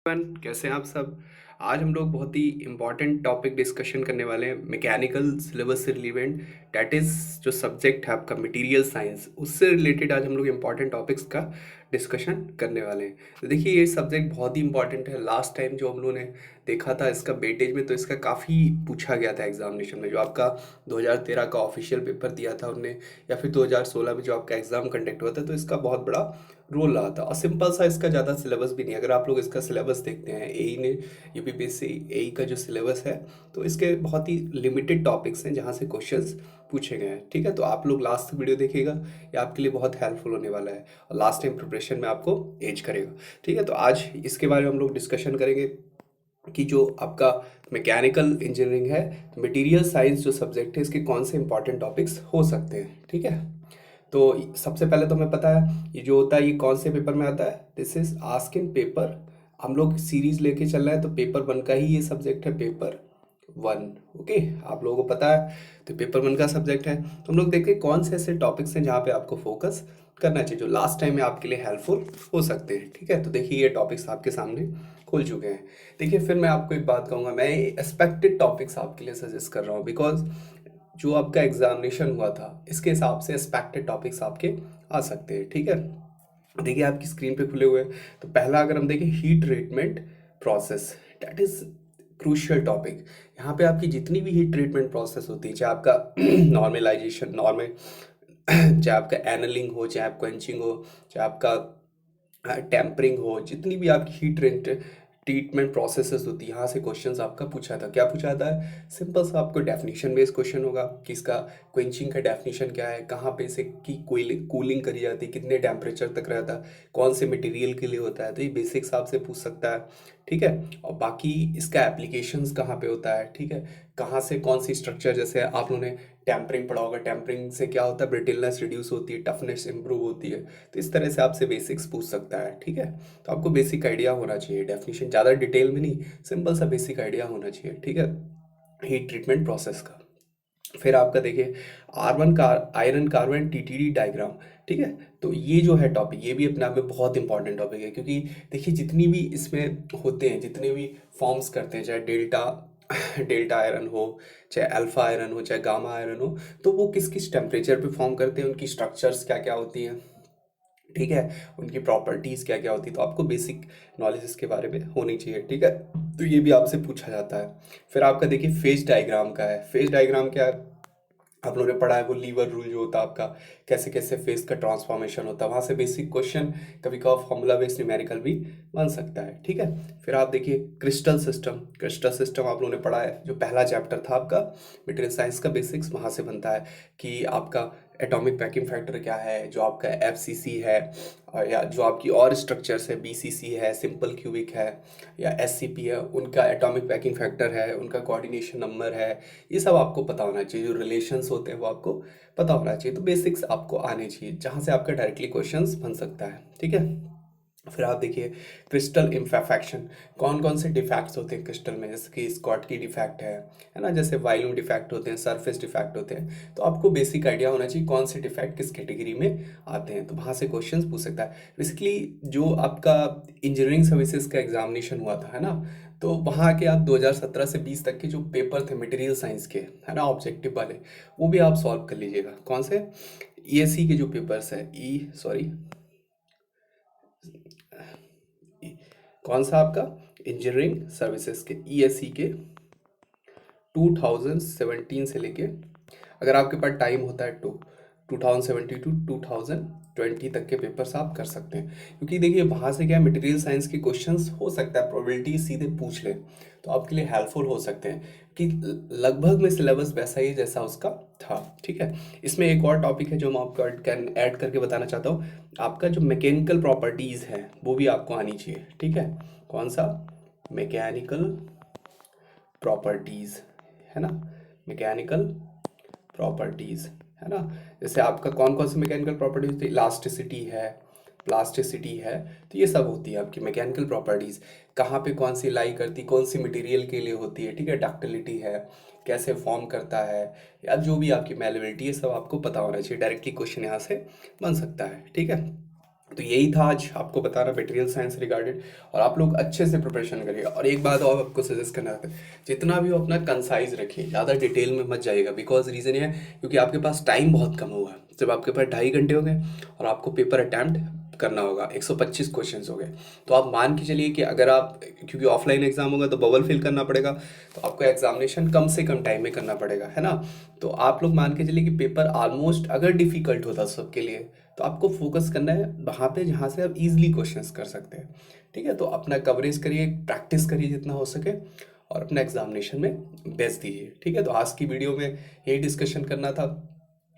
कैसे हैं आप सब। आज हम लोग बहुत ही इम्पोर्टेंट टॉपिक डिस्कशन करने वाले हैं मैकेनिकल सिलेबस से रिलेवेंट। डैट इज़ जो सब्जेक्ट है आपका मटेरियल साइंस, उससे रिलेटेड आज हम लोग इम्पोर्टेंट टॉपिक्स का डिस्कशन करने वाले हैं। तो देखिए ये सब्जेक्ट बहुत ही इंपॉर्टेंट है। लास्ट टाइम जो हम लोगों ने देखा था इसका वेटेज में, तो इसका काफ़ी पूछा गया था एग्जामिनेशन में। जो आपका 2013 का ऑफिशियल पेपर दिया था उनने, या फिर 2016 में जो आपका एग्ज़ाम कंडक्ट हुआ था, तो इसका बहुत बड़ा रोल रहा था। और सिंपल सा इसका ज़्यादा सिलेबस भी नहीं है। अगर आप लोग इसका सिलेबस देखते हैं, एई ने, यूपीपीएससी एई का जो सिलेबस है, तो इसके बहुत ही लिमिटेड टॉपिक्स हैं जहाँ से क्वेश्चंस पूछे गए हैं। ठीक है, तो आप लोग लास्ट तक वीडियो देखिएगा, ये आपके लिए बहुत हेल्पफुल होने वाला है और लास्ट टाइम प्रिपरेशन में आपको एज करेगा। ठीक है, तो आज इसके बारे में हम लोग डिस्कशन करेंगे कि जो आपका मैकेनिकल इंजीनियरिंग है, मटेरियल साइंस जो सब्जेक्ट है, इसके कौन से इंपॉर्टेंट टॉपिक्स हो सकते हैं। ठीक है, तो सबसे पहले तो हमें पता है ये जो होता है ये कौन से पेपर में आता है। This is ask in paper. हम लोग सीरीज लेके चल रहे हैं, तो पेपर वन का ही ये सब्जेक्ट है, पेपर वन। ओके, आप लोगों को पता है, तो पेपर वन का सब्जेक्ट है। तो हम लोग देखते हैं कौन से ऐसे टॉपिक्स हैं जहाँ पे आपको फोकस करना चाहिए, जो लास्ट टाइम में आपके लिए हेल्पफुल हो सकते हैं। ठीक है, तो देखिए ये टॉपिक्स आपके सामने खुल चुके हैं। देखिए फिर मैं आपको एक बात कहूँगा, मैं एक्सपेक्टेड टॉपिक्स आपके लिए सजेस्ट कर रहा हूँ, बिकॉज जो आपका एग्जामिनेशन हुआ था इसके हिसाब से एक्सपेक्टेड टॉपिक्स आपके आ सकते हैं। ठीक है, देखिए आपकी स्क्रीन पे खुले हुए हैं। तो पहला अगर हम देखें, heat treatment process, that is crucial topic. यहाँ पे आपकी जितनी भी हीट ट्रीटमेंट प्रोसेस होती है, चाहे आपका नॉर्मलाइजेशन नॉर्मल चाहे आपका एनलिंग हो, चाहे आपका क्वेंचिंग हो, चाहे आपका टेम्परिंग हो, जितनी भी आपकी हीट ट्रीटमेंट प्रोसेसेस होती है, यहाँ से क्वेश्चंस आपका पूछा था। क्या पूछा था? सिंपल सा आपको डेफिनेशन बेस्ड क्वेश्चन होगा कि इसका क्वेंचिंग का डेफिनेशन क्या है, कहाँ पे से की कूलिंग करी जाती है, कितने टेम्परेचर तक रहता है, कौन से मटेरियल के लिए होता है। तो ये बेसिक्स आपसे पूछ सकता है। ठीक है, और बाकी इसका एप्लीकेशंस कहाँ पे होता है। ठीक है, कहाँ से कौन सी स्ट्रक्चर, जैसे आप लोगों ने टेम्परिंग पढ़ा होगा, टेम्परिंग से क्या होता है, ब्रिटिलनेस रिड्यूस होती है, टफनेस इंप्रूव होती है। तो इस तरह से आपसे बेसिक्स पूछ सकता है। ठीक है, तो आपको बेसिक आइडिया होना चाहिए, डेफिनेशन ज़्यादा डिटेल में नहीं, सिंपल सा बेसिक आइडिया होना चाहिए। ठीक है, हीट ट्रीटमेंट प्रोसेस का। फिर आपका देखिए आर्वन कार आयरन कार्बन टीटीडी डायग्राम। ठीक है, तो ये जो है टॉपिक, ये भी अपने आप में बहुत इंपॉर्टेंट टॉपिक है, क्योंकि देखिए जितनी भी इसमें होते हैं, जितने भी फॉर्म्स करते हैं, चाहे डेल्टा डेल्टा आयरन हो, चाहे अल्फा आयरन हो, चाहे गामा आयरन हो, तो वो किस किस टेम्परेचर पे फॉर्म करते हैं, उनकी स्ट्रक्चर्स क्या क्या होती हैं। ठीक है, उनकी प्रॉपर्टीज़ क्या क्या होती है, तो आपको बेसिक नॉलेज इसके बारे में होनी चाहिए। ठीक है, तो ये भी आपसे पूछा जाता है। फिर आपका देखिए फेज डायग्राम का है। फेज डायग्राम क्या है, आप लोगों ने पढ़ा है वो लीवर रूल जो होता है आपका, कैसे कैसे फेस का ट्रांसफॉर्मेशन होता है, वहाँ से बेसिक क्वेश्चन, कभी कभार फॉर्मूला बेस्ड न्यूमेरिकल भी बन सकता है। ठीक है, फिर आप देखिए क्रिस्टल सिस्टम। क्रिस्टल सिस्टम आप लोगों ने पढ़ा है, जो पहला चैप्टर था आपका मटेरियल साइंस का बेसिक्स, वहाँ से बनता है कि आपका एटॉमिक पैकिंग फैक्टर क्या है, जो आपका एफसीसी है, और या जो आपकी और स्ट्रक्चर्स है, बीसीसी है, सिंपल क्यूबिक है, या एससीपी है, उनका एटॉमिक पैकिंग फैक्टर है, उनका कोऑर्डिनेशन नंबर है, ये सब आपको पता होना चाहिए। जो रिलेशंस होते हैं वो आपको पता होना चाहिए। तो बेसिक्स आपको आने चाहिए, जहाँ से आपका डायरेक्टली क्वेश्चंस बन सकता है। ठीक है, फिर आप देखिए क्रिस्टल इम्परफेक्शन। कौन कौन से डिफेक्ट्स होते हैं क्रिस्टल में, जैसे कि स्कॉटकी डिफेक्ट है ना, जैसे वाइलूम डिफेक्ट होते हैं, सरफेस डिफेक्ट होते हैं। तो आपको बेसिक आइडिया होना चाहिए कौन से डिफेक्ट किस कैटेगरी में आते हैं, तो वहाँ से क्वेश्चंस पूछ सकता है। बेसिकली जो आपका इंजीनियरिंग सर्विसेज का एग्जामिनेशन हुआ था, है ना, तो वहाँ के आप 2017 से 20 तक के जो पेपर थे मटेरियल साइंस के, है ना, ऑब्जेक्टिव वाले, वो भी आप सॉल्व कर लीजिएगा। कौन से? ईएससी के जो पेपर्स है, कौन सा आपका इंजीनियरिंग सर्विसेज के ईएससी के 2017 से लेके, अगर आपके पास टाइम होता है तो 2017 टू 2020 तक के पेपर्स आप कर सकते हैं। क्योंकि देखिए वहाँ से क्या है, मटेरियल साइंस के क्वेश्चंस हो सकता है प्रोबेबिलिटी सीधे पूछ ले, तो आपके लिए हेल्पफुल हो सकते हैं कि लगभग में सिलेबस वैसा ही जैसा उसका था। ठीक है, इसमें एक और टॉपिक है जो मैं आपको ऐड करके बताना चाहता हूँ। आपका जो मैकेनिकल प्रॉपर्टीज़ है वो भी आपको आनी चाहिए। ठीक है, कौन सा? मैकेनिकल प्रॉपर्टीज़, है ना, मैकेनिकल प्रॉपर्टीज़, है ना। जैसे आपका कौन कौन सी मैकेनिकल प्रॉपर्टीज होती है, इलास्टिसिटी है, प्लास्टिसिटी है, तो ये सब होती है आपकी मैकेनिकल प्रॉपर्टीज़। कहाँ पे कौन सी लाई करती, कौन सी मटेरियल के लिए होती है। ठीक है, डक्टिलिटी है, कैसे फॉर्म करता है, या जो भी आपकी मेलेबिलिटी है, सब आपको पता होना चाहिए। डायरेक्टली क्वेश्चन यहाँ से बन सकता है। ठीक है, तो यही था आज आपको बताना मटेरियल साइंस रिगार्डेड। और आप लोग अच्छे से प्रिपरेशन करिए। और एक बात और आपको सजेस्ट करना था, जितना भी हो अपना कंसाइज रखिए, ज़्यादा डिटेल में मत जाइएगा। बिकॉज रीज़न ये है क्योंकि आपके पास टाइम बहुत कम हुआ है। जब आपके पास 2.5 घंटे हो गए और आपको पेपर अटैम्प्ट करना होगा, 125 क्वेश्चंस हो गए, तो आप मान के चलिए कि अगर आप, क्योंकि ऑफलाइन एग्जाम होगा तो बबल फिल करना पड़ेगा, तो आपको एग्जामिनेशन कम से कम टाइम में करना पड़ेगा, है ना। तो आप लोग मान के चलिए कि पेपर ऑलमोस्ट अगर डिफिकल्ट होता सबके लिए, तो आपको फोकस करना है वहाँ पे जहाँ से आप इजीली क्वेश्चंस कर सकते हैं। ठीक है, तो अपना कवरेज करिए, प्रैक्टिस करिए जितना हो सके, और अपना एग्जामिनेशन में बेस्ट दीजिए। ठीक है, तो आज की वीडियो में यही डिस्कशन करना था।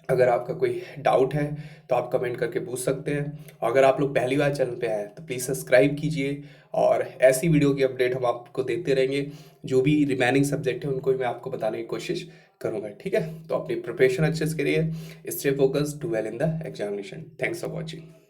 अगर आपका कोई डाउट है तो आप कमेंट करके पूछ सकते हैं। और अगर आप लोग पहली बार चैनल पे आए हैं तो प्लीज़ सब्सक्राइब कीजिए, और ऐसी वीडियो की अपडेट हम आपको देते रहेंगे। जो भी रिमेनिंग सब्जेक्ट है उनको भी मैं आपको बताने की कोशिश करूँगा। ठीक है, तो अपनी प्रिपरेशन अच्छे से करिए, stay focused, do well in the examination. Thanks for watching.